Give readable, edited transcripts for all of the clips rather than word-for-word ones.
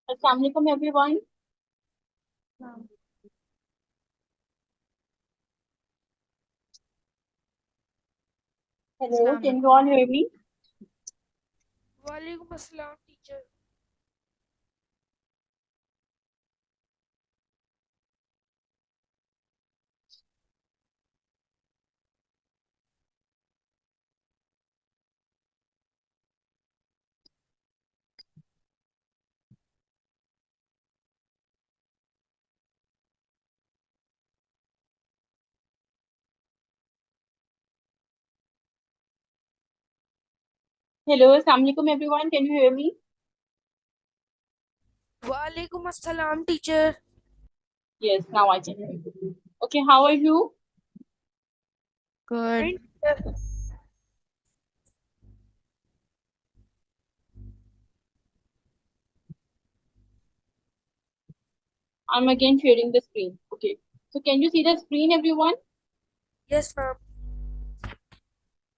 Assalamu alaikum everyone. Hello, can you all hear me? Walaikum assalam, teacher. Hello, assalamu alaikum everyone. Can you hear me? Walaikum assalam, teacher. Yes, now I can hear you. Okay, how are you? Good. I'm again sharing the screen. Okay. So can you see the screen, everyone? Yes, ma'am.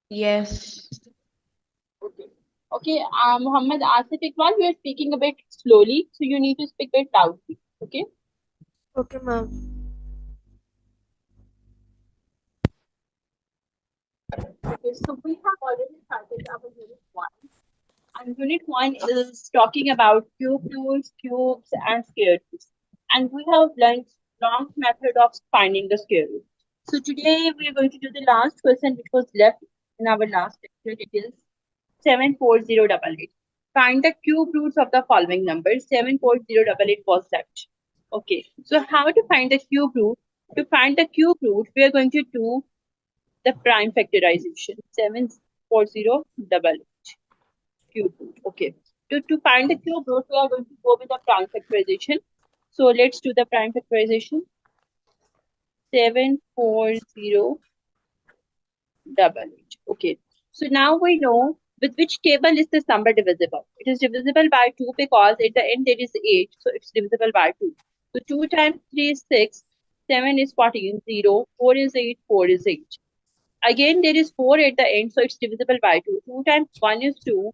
Yes. Okay. Okay, Muhammad Asif Iqbal, we are speaking a bit slowly, so you need to speak a bit loudly. Okay. Okay, ma'am. Okay, so we have already started our unit 1. And unit 1 is talking about cube rules, cubes, and square roots. And we have learned long method of finding the square root. So today we are going to do the last question which was left in our last lecture. It is 74088. Find the cube roots of the following numbers. 74088 was left. Okay. So how to find the cube root? To find the cube root, we are going to do the prime factorization. 74088 cube root. Okay. To find the cube root, we are going to go with the prime factorization. So let's do the prime factorization. 74088. Okay. So now we know with which table is this number divisible. It is divisible by 2 because at the end there is 8. So it's divisible by 2. So 2 times 3 is 6. 7 is 14. 0. 4 is 8. 4 is 8. Again, there is 4 at the end. So it's divisible by 2. 2 times 1 is 2.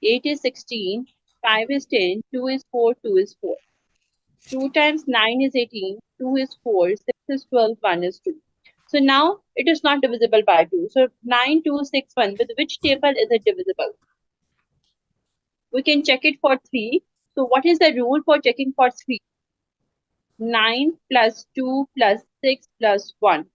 8 is 16, 5 is 10, 2 is 4, 2 is 4. 2 times 9 is 18, 2 is 4, 6 is 12, 1 is 2. So now it is not divisible by 2. So 9, 2, 6, 1. With which table is it divisible? We can check it for 3. So what is the rule for checking for 3? 9 plus 2 plus 6 plus 1.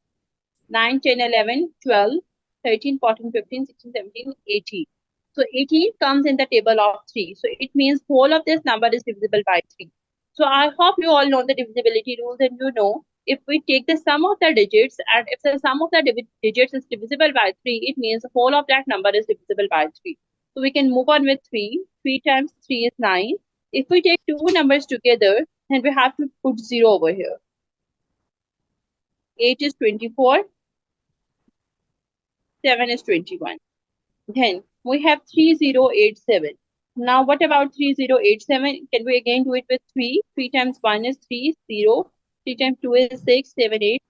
9, 10, 11, 12, 13, 14, 15, 16, 17, 18. So 18 comes in the table of 3. So it means whole of this number is divisible by 3. So I hope you all know the divisibility rules and you know if we take the sum of the digits and if the sum of the digits is divisible by 3, it means the whole of that number is divisible by 3. So we can move on with 3. 3 times 3 is 9. If we take two numbers together, then we have to put 0 over here. 8 is 24. 7 is 21. Then we have 3087. Now what about 3087? Can we again do it with 3? 3 times 1 is 3, 0. 3 times 2 is 6, 7, 8.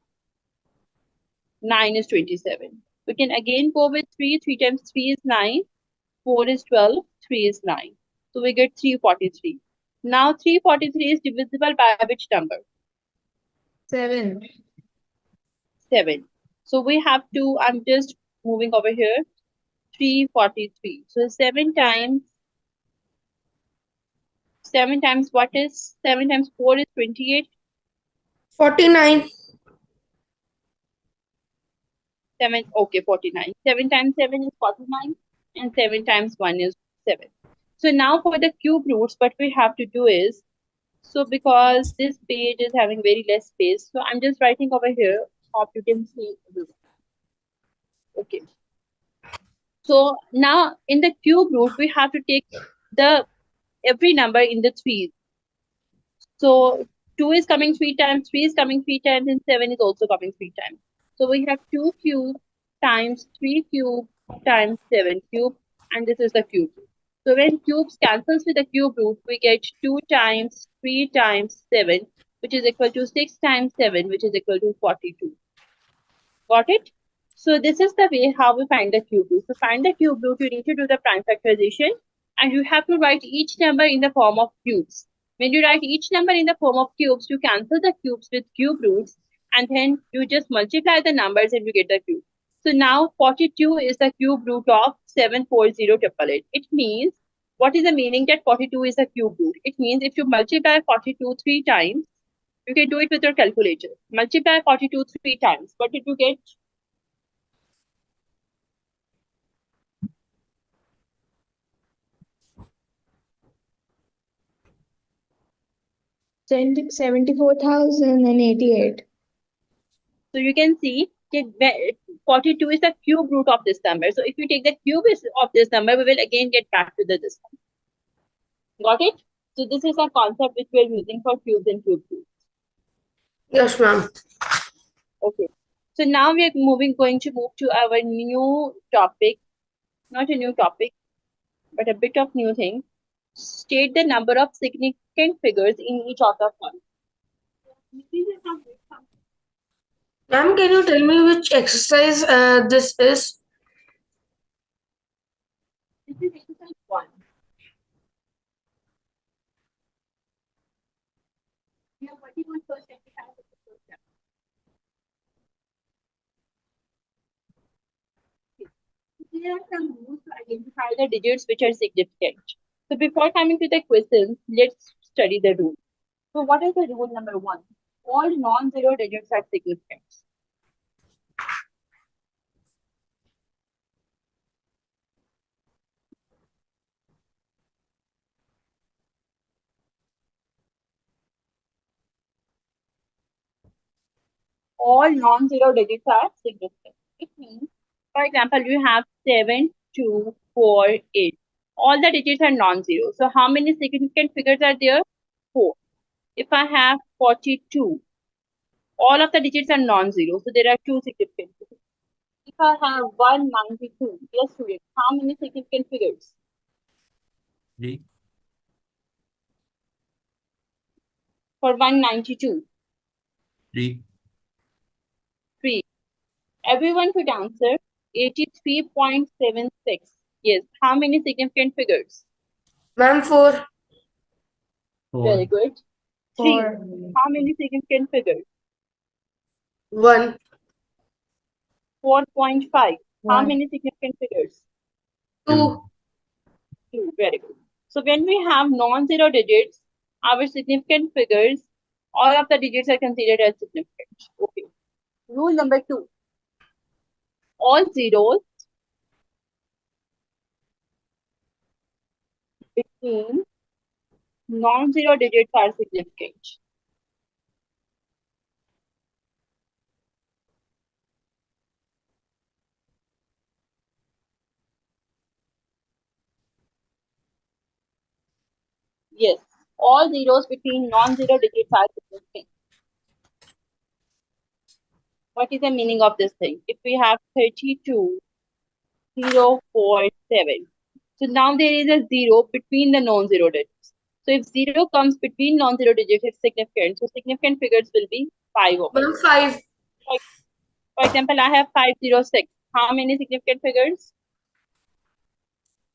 9 is 27. We can again go with 3. 3 times 3 is 9. 4 is 12. 3 is 9. So we get 343. Now 343 is divisible by which number? 7. 7. So we have to, I'm just moving over here. 343. So 7 times what is 7 times 4 is 28. 49. 7, okay, 49. 7 times 7 is 49 and 7 times 1 is 7. So now for the cube roots, what we have to do is, so because this page is having very less space, so I'm just writing over here. Hope you can see everyone. Okay. So now in the cube root, we have to take the every number in the threes. So 2 is coming 3 times, 3 is coming 3 times, and 7 is also coming 3 times. So we have 2 cube times 3 cube times 7 cube, and this is the cube root. So when cubes cancels with the cube root, we get 2 times 3 times 7, which is equal to 6 times 7, which is equal to 42. Got it? So this is the way how we find the cube root. To find the cube root, you need to do the prime factorization, and you have to write each number in the form of cubes. When you write each number in the form of cubes, you cancel the cubes with cube roots, and then you just multiply the numbers and you get the cube. So now 42 is the cube root of 74088. It means, what is the meaning that 42 is the cube root? It means if you multiply 42 three times, you can do it with your calculator. Multiply 42 three times. What did you get? 74,088. So you can see that 42 is the cube root of this number. So if you take the cube of this number, we will again get back to this number. Got it? So this is a concept which we are using for cubes and cube roots. Yes, ma'am. Okay. So now we are going to move to our new topic. Not a new topic, but a bit of new thing. State the number of significant figures in each of the columns. Ma'am, can you tell me which exercise this is? This is exercise 1. We are working on first exercise of the first chapter. There are some rules to identify the digits which are significant. So before coming to the questions, let's study the rule. So what is the rule number 1? All non-zero digits are significant. All non-zero digits are significant. It means, for example, you have 7, 2, 4, 8. All the digits are non-zero. So how many significant figures are there? 4. If I have 42, all of the digits are non-zero. So there are 2 significant figures. If I have 192, yes, student, how many significant figures? 3. For 192, 3. 3. Everyone could answer 83.76. Yes, how many significant figures? Ma'am, 4. Very 4. good. 3. How many significant figures? 1. 4.5. How One. many significant figures? 2. 2. Very good. So when we have non-zero digits, our significant figures, all of the digits are considered as significant. Okay. Rule number 2. All zeros between non-zero digits are significant. Yes, all zeros between non-zero digits are significant. What is the meaning of this thing? If we have 32,047, so now there is a 0 between the non-zero digits. So if 0 comes between non-zero digits, it's significant. So significant figures will be 5 over Ma'am, here. 5. For example, I have 506. How many significant figures?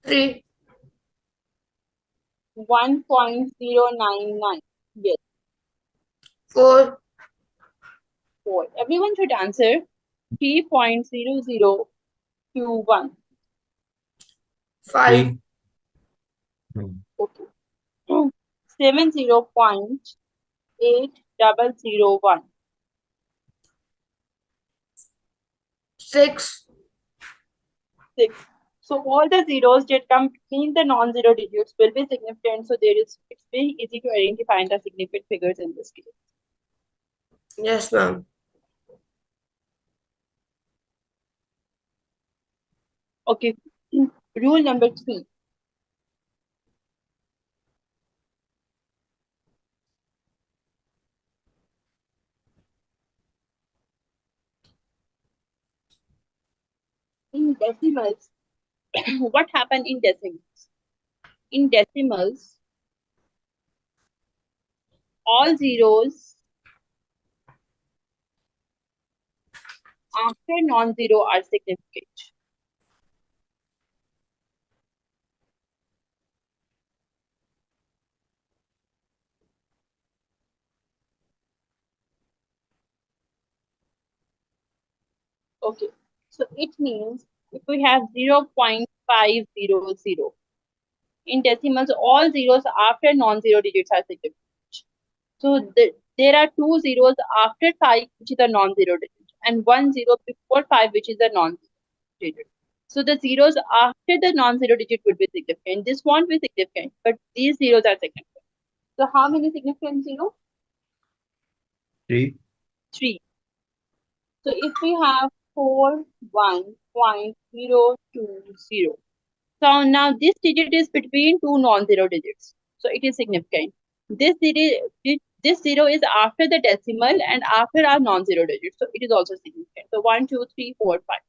3. 1.099. Yes, 4. 4. Everyone should answer 3.0021. 5. 3. Okay. 70.8001. 6. 6. So all the zeros that come between the non-zero digits will be significant. So it's very easy to identify the significant figures in this case. Yes, ma'am. Okay. Rule number 3. In decimals, what happened in decimals? In decimals, all zeros after non-zero are significant. Okay. So it means if we have 0.500 in decimals, all zeros after non-zero digits are significant. So there are two zeros after 5, which is a non-zero digit, and 1 0 before 5, which is a non-zero digit. So the zeros after the non-zero digit would be significant. This won't be significant, but these zeros are significant. So how many significant zeros? 3. 3. So if we have 41.020. So now this digit is between two non-zero digits. So it is significant. This zero is after the decimal and after our non-zero digit. So it is also significant. So 1, 2, 3, 4, 5.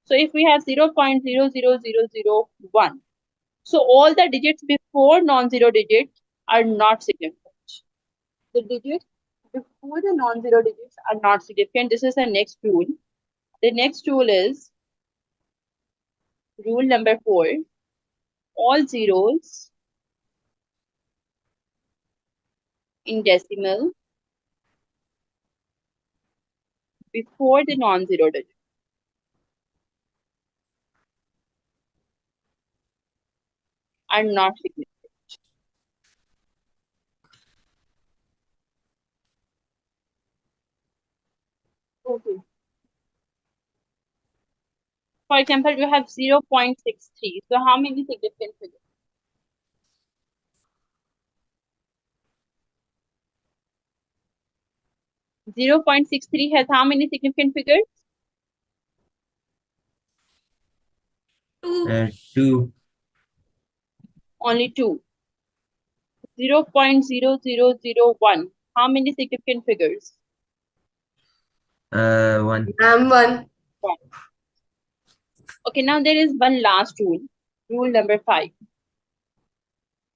So if we have 0.00001, so all the digits before non-zero digits are not significant. The digits before the non-zero digits are not significant. This is the next rule. The next rule is rule number 4. All zeros in decimal before the non-zero digit are not significant. Okay. For example, you have 0.63. So how many significant figures? 0.63 has how many significant figures? 2. 2. Only 2. 0.0001. How many significant figures? 1. 1. 1. Okay, now there is one last rule. Rule number 5.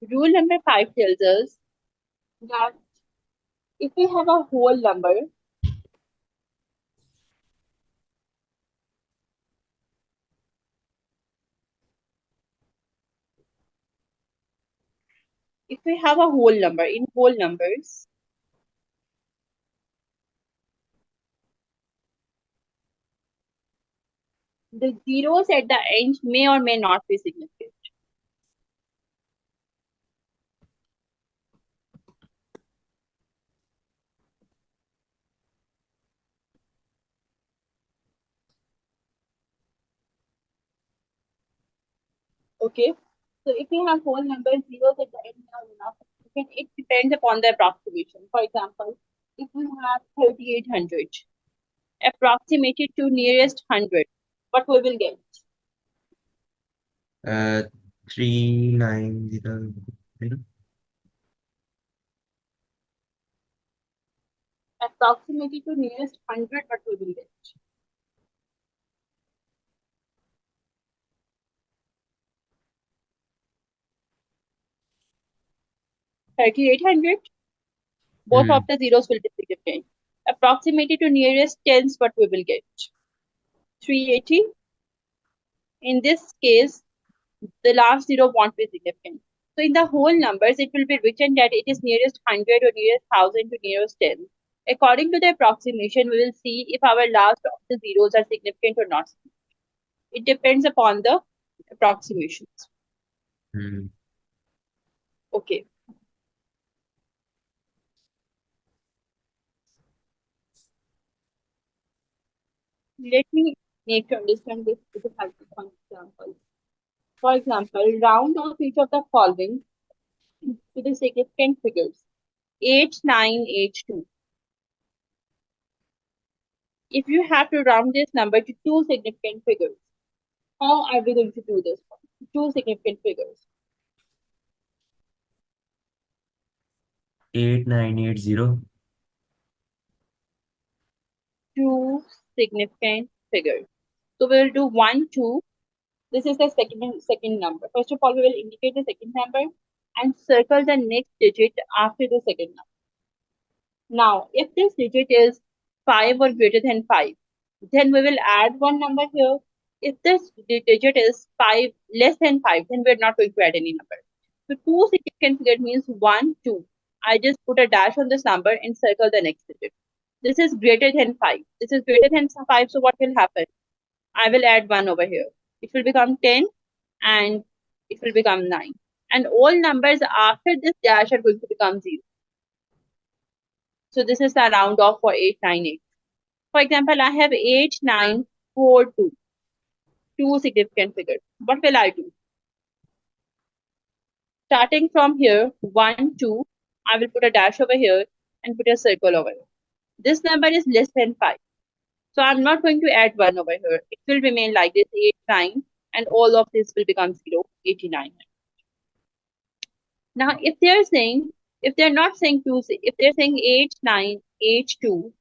Rule number 5 tells us that if we have a whole number, if we have a whole number in whole numbers, the zeros at the end may or may not be significant. Okay. So if we have whole numbers, zeros at the end may or may not be significant. It depends upon the approximation. For example, if we have 3800 approximated to nearest 100, what we will get? 3900. Approximated to nearest 100, what we will get? 3800. Both of the zeros will be significant. Approximated to nearest tens, what we will get? 380. In this case, the last zero won't be significant. So in the whole numbers, it will be written that it is nearest 100 or nearest 1000 to nearest 10. According to the approximation, we will see if our last of the zeros are significant or not. It depends upon the approximations. Okay. Let me make you understand this with a helpful example. For example, round off each of the following to the significant figures. 8982. If you have to round this number to two significant figures, how are we going to do this? Two significant figures. 8980. Two significant figures. So we will do 1, 2. This is the second number. First of all, we will indicate the second number and circle the next digit after the second number. Now, if this digit is 5 or greater than 5, then we will add one number here. If this digit is 5 less than 5, then we're not going to add any number. So two significant figure means 1, 2. I just put a dash on this number and circle the next digit. This is greater than 5. This is greater than 5. So what will happen? I will add 1 over here. It will become 10 and it will become 9. And all numbers after this dash are going to become 0. So this is the round off for 898. For example, I have 8942. Two significant figures. What will I do? Starting from here, 1, 2, I will put a dash over here and put a circle over here. This number is less than 5. So I'm not going to add 1 over here. It will remain like this, 8, 9, and all of this will become 0, 89. Now, if they're not saying 2, if they're saying 8, 9, 8, 2,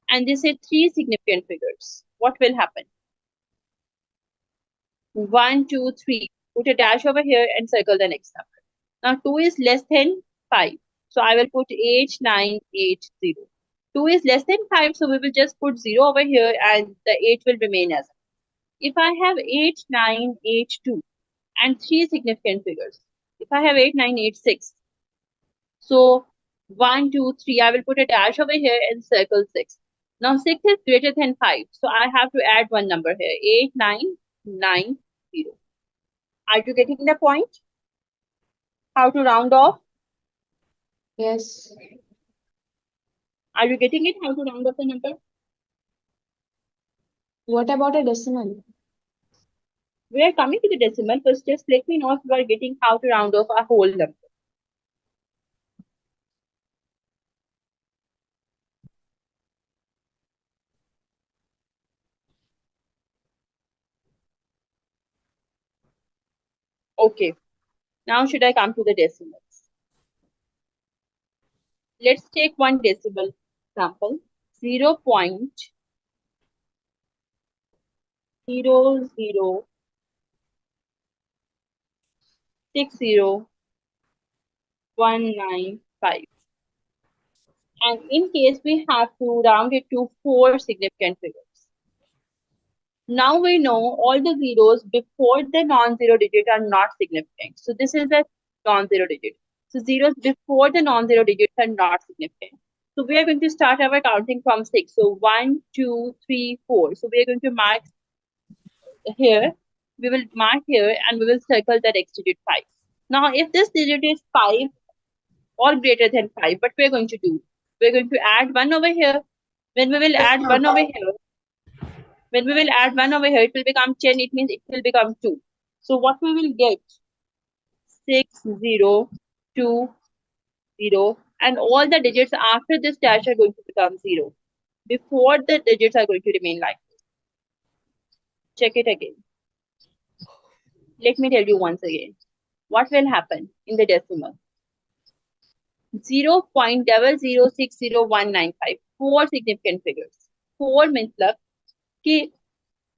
and they say 3 significant figures, what will happen? 1, 2, 3. Put a dash over here and circle the next number. Now, 2 is less than 5. So I will put 8, 9, 8, 0. 2 is less than 5, so we will just put 0 over here and the 8 will remain as. If I have 8, 9, 8, 2 and 3 significant figures, if I have 8, 9, 8, 6, so 1, 2, 3, I will put a dash over here and circle 6. Now 6 is greater than 5, so I have to add one number here, 8, 9, 9, 0. Are you getting the point? How to round off? Yes. Are you getting it? How to round off the number? What about a decimal? We are coming to the decimal, but just let me know if you are getting how to round off a whole number. Okay, now should I come to the decimals? Let's take one decimal example, 0.00060,195. And in case we have to round it to 4 significant figures. Now we know all the zeros before the non-zero digit are not significant. So this is a non-zero digit. So zeros before the non-zero digits are not significant. So we are going to start our counting from 6. So 1, 2, 3, 4. So we are going to mark here. We will mark here and we will circle the next digit 5. Now if this digit is 5 or greater than 5, what we are going to do? We are going to add 1 over here. When we will add 1 over here, it will become 10. It means it will become 2. So what we will get? 6, 0, 2, 0. And all the digits after this dash are going to become 0. Before the digits are going to remain like this. Check it again. Let me tell you once again. What will happen in the decimal? 0.0060195. 4 significant figures. 4 means कि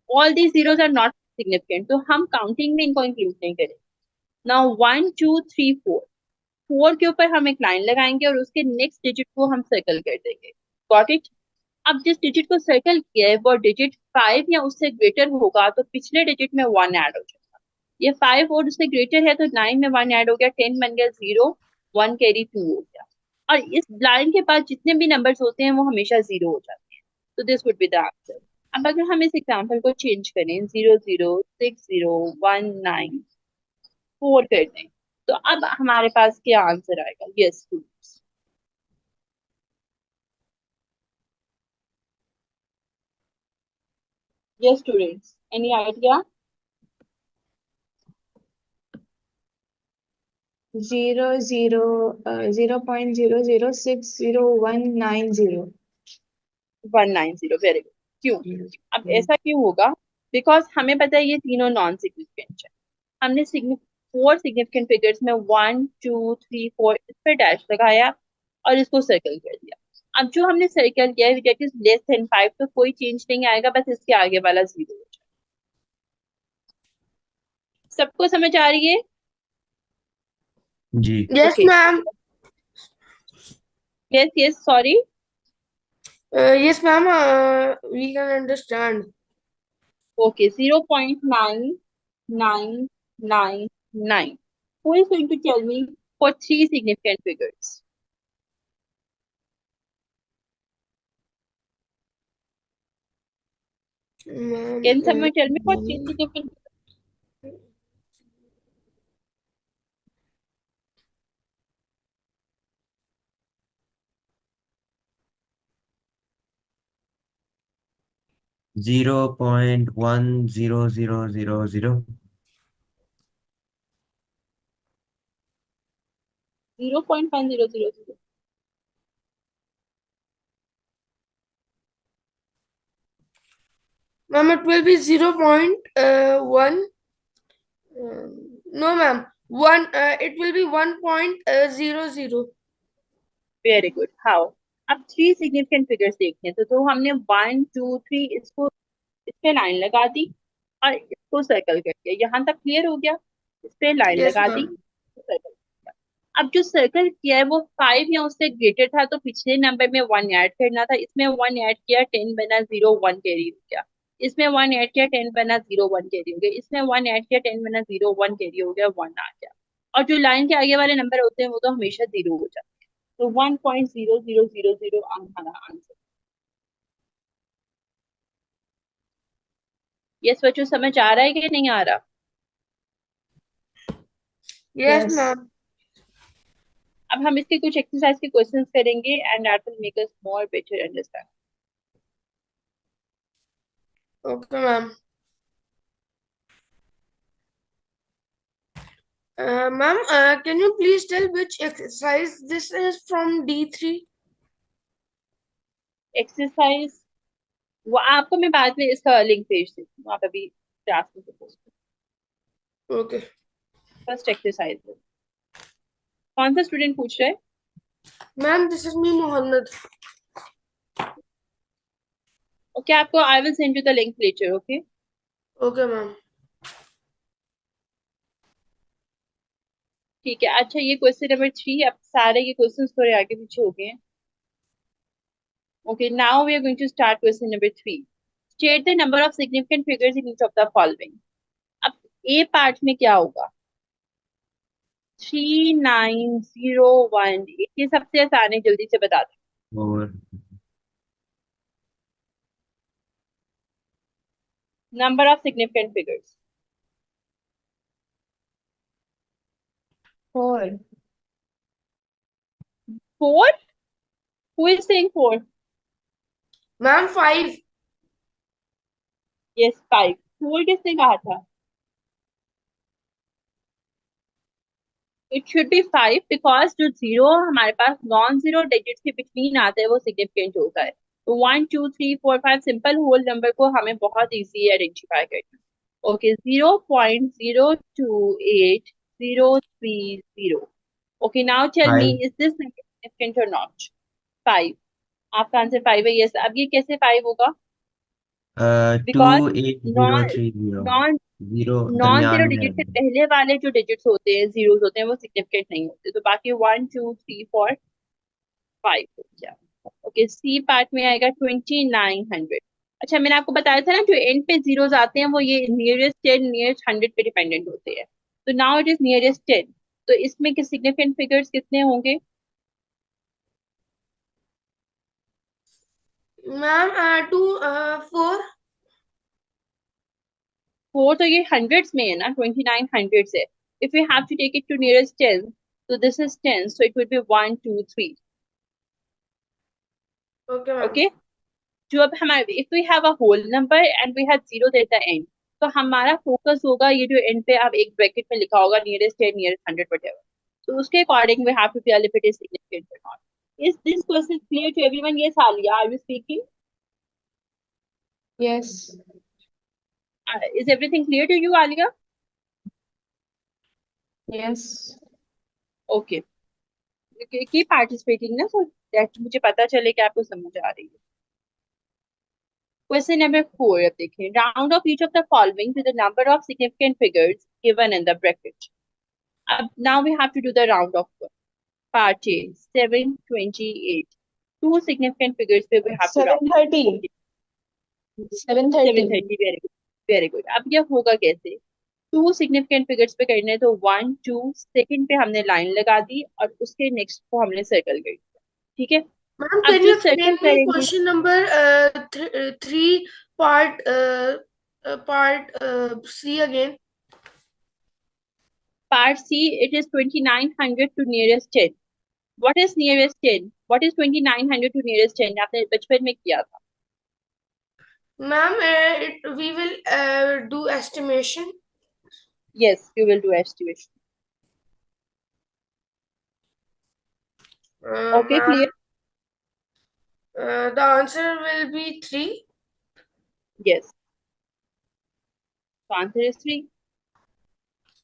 all these zeros are not significant. So हम counting में इनको include नहीं करेंगे. Now 1, 2, 3, 4. 4 के ऊपर हम एक लाइन लगाएंगे और उसके नेक्स्ट डिजिट को हम सर्कल कर देंगे. Got it? अब जिस डिजिट को सर्कल किया है वो डिजिट 5 या उससे ग्रेटर होगा तो पिछले डिजिट में 1 ऐड हो जाएगा. ये 5 और उससे ग्रेटर है तो 9 में 1 ऐड हो गया, 10 बन गया 0, 1 कैरी 2 हो गया. और इस लाइन के पास जितने भी नंबर्स होते हैं वो हमेशा 0 हो जाते हैं. तो this would be the answer. अब अगर हम इस एग्जांपल को चेंज करें 006019 कर दें तो अब हमारे पास क्या आंसर आएगा? Yes students, any idea? 0.0060190. 190. Very good. क्यों? अब ऐसा क्यों होगा? बिकॉज हमें पता है ये तीनों नॉन सिग्निफिकेंट है. हमने 4 सिग्निफिकेंट फिगर्स में 1, 2, 3, 4 इस पर डैश लगाया और इसको सर्कल कर दिया. अब जो हमने सर्कल किया है दैट इज लेस देन 5 तो कोई चेंज नहीं आएगा, बस इसके आगे वाला 0 हो जाएगा. सबको समझ आ रही है? जी. Yes, Okay. ma'am. Yes, sorry. Yes, ma'am. We can understand. Okay, 0.9999. Who is going to tell me for 3 significant figures? Can someone tell me what three significant 0.10000. 0.1000? Ma'am, it will be 0.1. No, ma'am. It will be 1.00. Very good. How? अब three significant figures देखते हैं. तो हमने 1 2 3 इसको इस पे line लगा दी और इसको सर्कल कर दिया. यहाँ तक क्लियर हो गया? इस पे लाइन Yes, लगा दी, ma'am. सर्कल. अब जो सर्कल किया है वो 5 या उससे ग्रेटर था, तो पिछले नंबर में 1 ऐड करना था. इसमें 1 ऐड किया, 10 बना, 0 1 कैरी हो गया. इसमें 1 ऐड किया, 10 बना, 0 1 कैरी हो गया. इसमें 1 ऐड किया, 10 बना, 0 1 कैरी हो गया, 1 आ गया. और जो लाइन के आगे वाले नंबर होते हैं वो तो हमेशा 0 हो जाते हैं. तो 1.0000 हमारा आंसर. यस बच्चों, समझ आ रहा है कि नहीं आ रहा? Yes, Yes. ma'am. अब हम इसके कुछ एक्सरसाइज के क्वेश्चंस करेंगे and that will make us more better understand. Okay, ma'am. Ma'am, can you please tell which exercise this is from D3? Exercise वो आपको मैं बाद में इसका लिंक भेज देती हूँ. आप अभी क्लास में सपोज. Okay. फर्स्ट एक्सरसाइज कौन सा स्टूडेंट पूछ रहा है? Ma'am, this is me, Mohammed. Okay, आपको I will send you the link later. Okay, Okay, ma'am. ठीक है. अच्छा, ये क्वेश्चन नंबर 3. अब सारे ये क्वेश्चन थोड़े आगे पीछे हो गए हैं. Okay, now we are going to start question number 3. State the number of significant figures in each of the following. अब ए पार्ट में क्या होगा? 39018. ये सबसे आसान है, जल्दी से बता दो. और number of significant figures. 4. 4. Who is saying 4? Ma'am, 5. Yes, 5. 4 किसने कहा था? इट शुड बी 5 बिकॉज जो जीरो हमारे पास नॉन जीरो डिजिट के बिटवीन आता है वो सिग्निफिकेंट होता है. तो 1 2 3 4 5 सिंपल होल नंबर को हमें बहुत इजी आइडेंटिफाई करना. Okay, 0.02803 okay, now tell me 5 is this significant और नॉट? 5. आपका आंसर 5 है. यस. अब ये कैसे 5 होगा? बिकॉज 28030 नॉन 0 नॉन जीरो दरमियान में डिजिट से है. पहले वाले जो डिजिट्स होते हैं, जीरोस होते हैं, वो सिग्निफिकेंट नहीं होते. तो बाकी 1 2 3 4 5 हो गया. ओके, सी पार्ट में आएगा 2900. अच्छा, मैंने आपको बताया था ना, जो एंड पे जीरोस आते हैं वो ये नियरेस्ट 10 नियरेस्ट 100 पे डिपेंडेंट होते हैं. तो नाउ इट इज नियरेस्ट 10. तो इसमें के सिग्निफिकेंट फिगर्स कितने होंगे? Ma'am, 4. 4 तो ये हंड्रेड्स में है ना, 2900 से. If you have to take it to nearest 10, तो this is 10, so it will be 1 2 3. Okay, ma'am. Okay, जो अब हमारे if we have a whole number and we have zero at the end, तो हमारा फोकस होगा ये जो and पे आप एक ब्रैकेट में लिखा होगा नियरेस्ट 10 नियरेस्ट 100 व्हाटएवर. तो उसके according we have to tell if it is significant और not. Is this question clear to everyone? Yes Alia, are you speaking? Yes. Is everything clear to you Alia? Yes. Okay, की participating ना, so that मुझे पता चले कि आपको समझ आ रही है. Question number 4. अब देखें. Round off each of the following to the number of significant figures given in the bracket. Now we have to do the round off one. Part A, 728. Two significant figures पे we have to round. 730. 730. 730. Very good. Very good. अब यह होगा कैसे? To significant figures पे करने, तो 1 2 second पे हमने लाइन लगा दी और उसके नेक्स्ट को हमने सर्कल कर दिया. ठीक है. Ma'am, अब can जो you सर्कल explain me करेंगे, question number 3 part C again. Part C, it is 2900 to nearest 10. What is nearest 10? What is 2900 to nearest 10? आपने बचपन में किया था. Ma'am, we will do estimation. Yes, you will do estimation. Okay, Ma'am, clear? the answer will be 3. Yes. So answer is 3.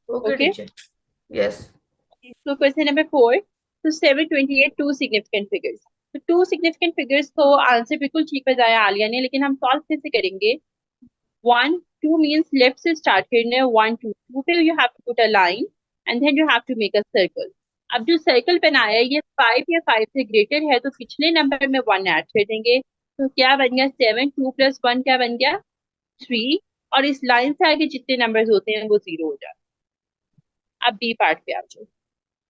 Okay, Okay. teacher. Yes. So question number 4. So 728 two significant figures. So two significant figures तो answer बिल्कुल ठीक बताया आलिया ने, लेकिन हम solve कैसे करेंगे? 1 2 means left से स्टार्ट करना है. 1 2 2 पे you have to put a line and then you have to make a circle. अब जो सर्कल बनाया है ये 5 या 5 से ग्रेटर है तो पिछले नंबर में 1 ऐड कर देंगे. तो क्या बन गया? 7 2 + 1 क्या बन गया? 3. और इस लाइन से आगे जितने नंबर्स होते हैं वो 0 हो जाते हैं. अब बी पार्ट पे आ जाओ.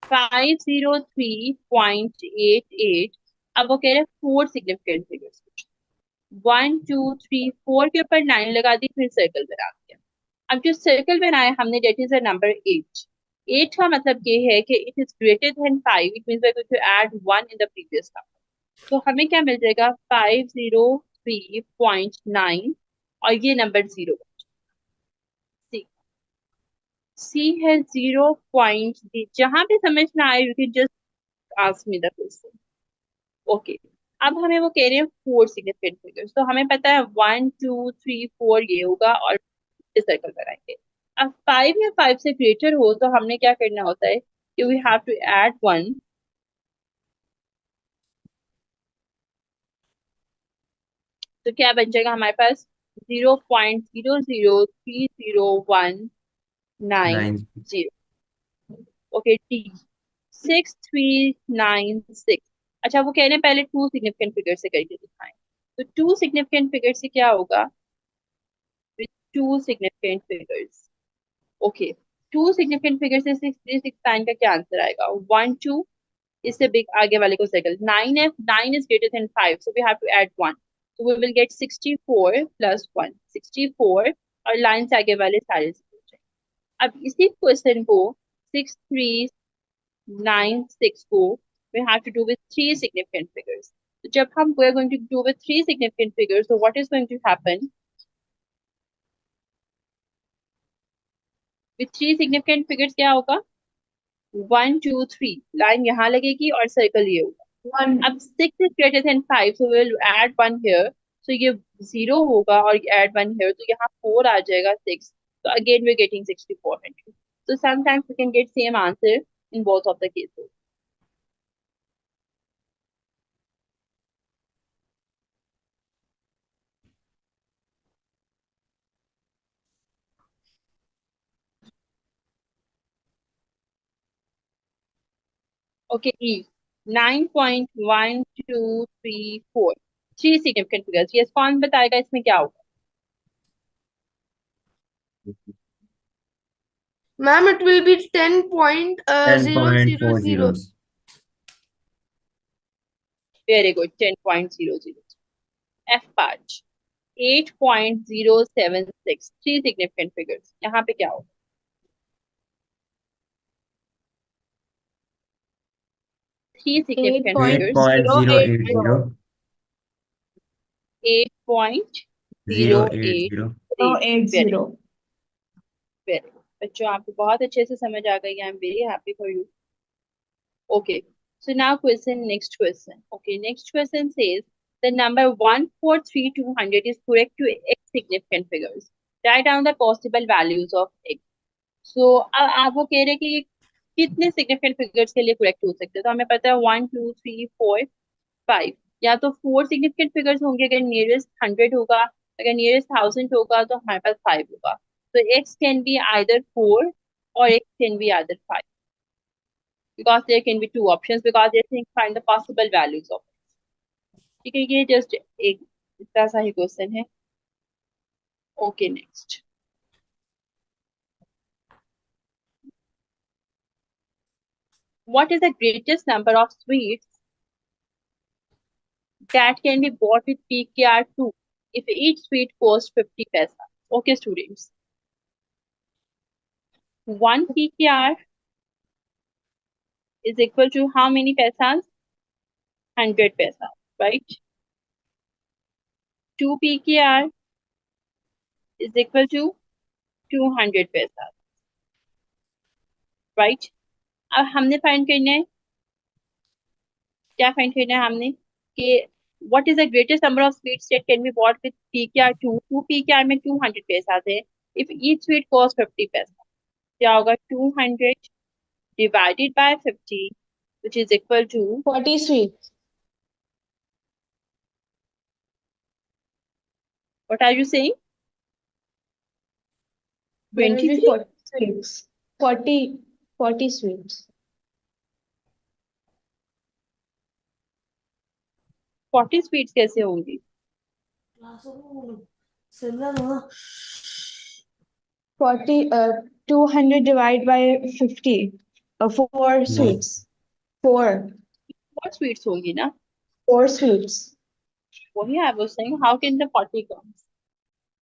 503.88. अब वो कह रहे हैं 4 सिग्निफिकेंट फिगर्स. 1 2 3 4 के ऊपर 9 लगा दी, फिर सर्कल बना दिया. अब जो सर्कल बनाया हमने, डेट इज अ नंबर 8. 8 का मतलब ये है कि it is greater than 5. It means we are going to add 1 in the previous number. तो हमें क्या मिल जाएगा? 503.9 और ये नंबर 0. सी है 0. जहां पे समझ ना आए you can just ask me the question. Okay. अब हमें वो कह रहे हैं 4 सिग्निफिकेंट फिगर्स. तो हमें पता है 1 2 3 4 ये होगा और सर्कल बनाएंगे. अब 5 या 5 से ग्रेटर हो तो हमने क्या करना होता है कि वी हैव टू ऐड 1. तो क्या बन जाएगा हमारे पास? 0.0030190. ओके. टी 6396. अच्छा, वो कह रहे हैं पहले 2 सिग्निफिकेंट फिगर से करके दिखाएं. तो 2 सिग्निफिकेंट फिगर से क्या होगा? With 2 significant figures. Okay. 2 significant figure से 6369 का क्या आंसर आएगा? 1 2. इससे बिग आगे वाले को सर्कल. 9 है. 9 is greater than 5 so we have to add 1. so we will get 64 plus 1 64 और लाइन से आगे वाले सारे 0 हो जाएंगे. अब इसी क्वेश्चन को 6396 को we have to do with 3 significant figures. So जब हम we are going to do with 3 significant figures, so what is going to happen? With 3 significant figures क्या होगा? 1 2 3 लाइन यहाँ लगेगी और सर्कल ये होगा. अब 6 is greater than 5 so we will add 1 here. So ये 0 होगा और add 1 here तो यहाँ 4 आ जाएगा 6. So again we're getting 6400. So sometimes we can get same answer in both of the cases. Okay, E 9.1234. 3 significant figures. Yes, कौन बताएगा इसमें क्या होगा? Ma'am, it will be 10.000. 10.40. Very good. 10.00. F part 8.076. 3 significant figures. यहाँ पे क्या होगा? 3 significant figures. 8.080. 8.080. 080. Very good. बच्चों आपको बहुत अच्छे से समझ आ गई. I am very happy for you. Okay. So now next question. Okay, next question says the number 143,200 is correct to x significant figures. Write down the possible values of x. So अब आप वो कह रहे हैं कि कितने significant figures के लिए correct हो सकते हैं. तो हमें पता है 1 2 3 4 5. या तो 4 significant figures होंगे अगर nearest 100 होगा. अगर nearest 1000 होगा तो हमारे पास 5 होगा. So x can be either 4 or x can be either 5. Because there can be 2 options because they think find the possible values of it. ठीक है, ये just एक इतना सा ही क्वेश्चन है. Okay, next. What is the greatest number of sweets that can be bought with PKR2 if each sweet costs 50 paisa. Okay, students. 1 PKR is equal to how many paisas? 100 paisa, right? 2 PKR is equal to 200 paisa, right? अब हमने find करना है, क्या find करना है हमने कि what is the greatest number of sweets that can be bought with PKR 2 PKR में 200 पैसा थे, if each sweet cost 50 पैसा, क्या होगा 200 divided by 50 which is equal to 40 sweets. what are you saying? There will be 23? 40 sweets. 40 sweets. 40 sweets कैसे होंगी? 200 divided by 50. 4 sweets. 4 sweets होंगी ना? 4 sweets. वही I was saying, how can the 40 comes?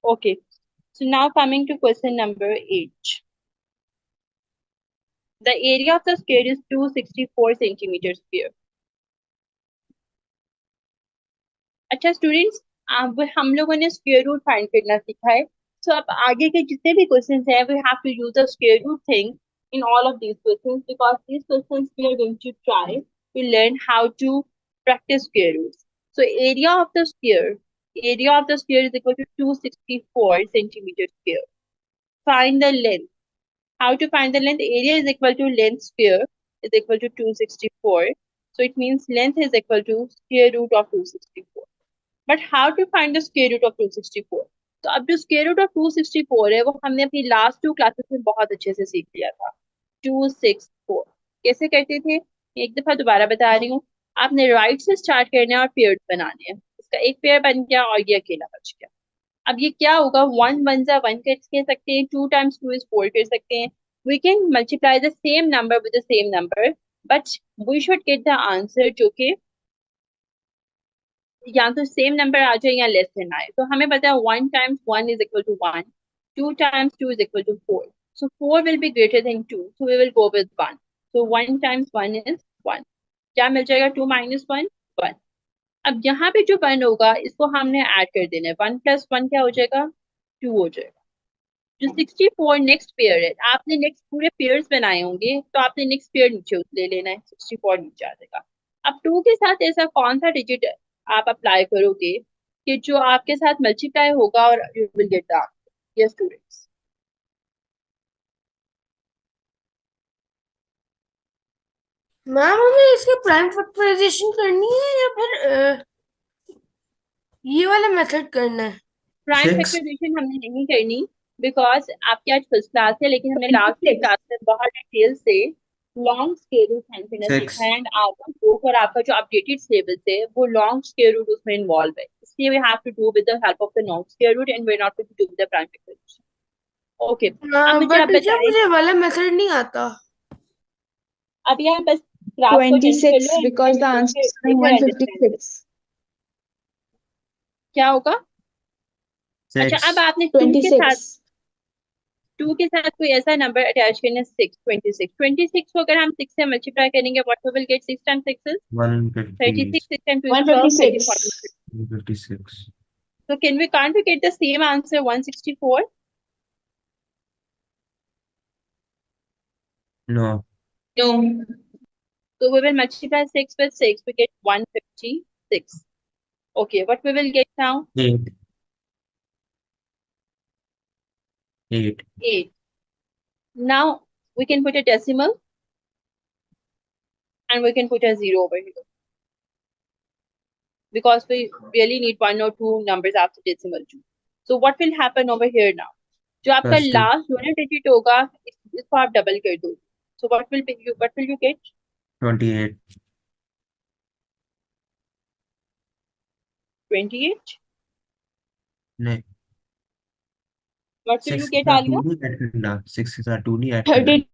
Okay, so now coming to question number 8. The area of the square is 264 centimeters square. अच्छा students, अब हम लोगों ने स्क्वायर रूट फाइंड करना सीखा है, सो अब आगे के जितने भी क्वेश्चंस हैं we have to use the square root thing in all of these questions because these questions we are going to try to learn how to practice square roots. So area of the square is equal to 264 centimeters square. Find the length. How to find the length? Area is equal to length square is equal to 264. So it means length is equal to square root of 264. But how to find the square root of 264? तो अब जो square root of 264 है वो हमने अपनी last 2 classes में बहुत अच्छे से सीख लिया था. 264 कैसे करते थे, एक दफा दोबारा बता रही हूँ. आपने राइट से स्टार्ट करना है और पेयर बनाने हैं. इसका एक पेयर बन गया और ये अकेला बच गया. अब ये क्या होगा, 1 1 जा 1 कह सकते हैं, 2 times 2 is 4 कर सकते हैं. We can multiply the same number with the same number, but we should get the answer जो कि या तो सेम नंबर आ जाए या लेस देन आए. तो हमें पता है 1 times 1 is equal to 1, 2 times 2 is equal to 4. So 4 will be greater than 2. So we will go with 1. So 1 times 1 is 1. क्या मिल जाएगा? 2 minus 1 1. अब यहाँ पे जो 1 होगा इसको हमने ऐड कर देना है. 1 plus 1 क्या हो जाएगा? 2 हो जाएगा. जो 64 नेक्स्ट पेयर है, आपने नेक्स्ट पूरे पेयर्स बनाए होंगे तो आपने नेक्स्ट पेयर नीचे ले लेना है. 64 नीचे आ जाएगा. अब 2 के साथ ऐसा कौन सा डिजिट आप अप्लाई करोगे कि जो आपके साथ मल्टीप्लाई होगा और you will get the answer? Yes students, ma'am हमें इसकी प्राइम फैक्टराइजेशन करनी है या फिर ये वाला मेथड करना है? प्राइम 6 फैक्टराइजेशन हमने नहीं करनी बिकॉज आपकी आज फर्स्ट क्लास है, लेकिन हमने लास्ट की क्लास में बहुत डिटेल से लॉन्ग स्क्वायर रूट फाइंड करना 6 सीखा है. एंड आपका बुक और आपका जो अपडेटेड सिलेबस है वो लॉन्ग स्क्वायर रूट उसमें इन्वॉल्व है, इसलिए we have to do with the help of the long square root and we are not going to do with the prime factorization. Okay, अब मुझे बट आप teacher बताइए, मुझे वाला मेथड नहीं आता. अभी आप बस ग्राफ को अटेंड कर 26 लो because the answer is understand. 156. क्या होगा? अच्छा, 6 अब आपने 2 के साथ 26. कोई ऐसा नंबर अटैच करना है. 26 को अगर हम 6 से मल्टीप्लाई करेंगे what we will get? 6 times 6 is 36. 6 times 2 is 12, 13, 14. 156. 156. So can't we get the same answer 164? No. No. So we will multiply 6 with 6, we get 156. Okay, what we will get now? 8. 8. 8. Now we can put a decimal and we can put a 0 over here because we really need 1 or 2 numbers after decimal too. So what will happen over here now? जो आपका Plus 2. Last unit digit होगा इसको आप double कर दो. So what will you get? 28. 28. नहीं, What will 6 you के get, साथ 2 Alia? नहीं ऐड करना. 6 के साथ 2 नहीं ऐड करना. 32.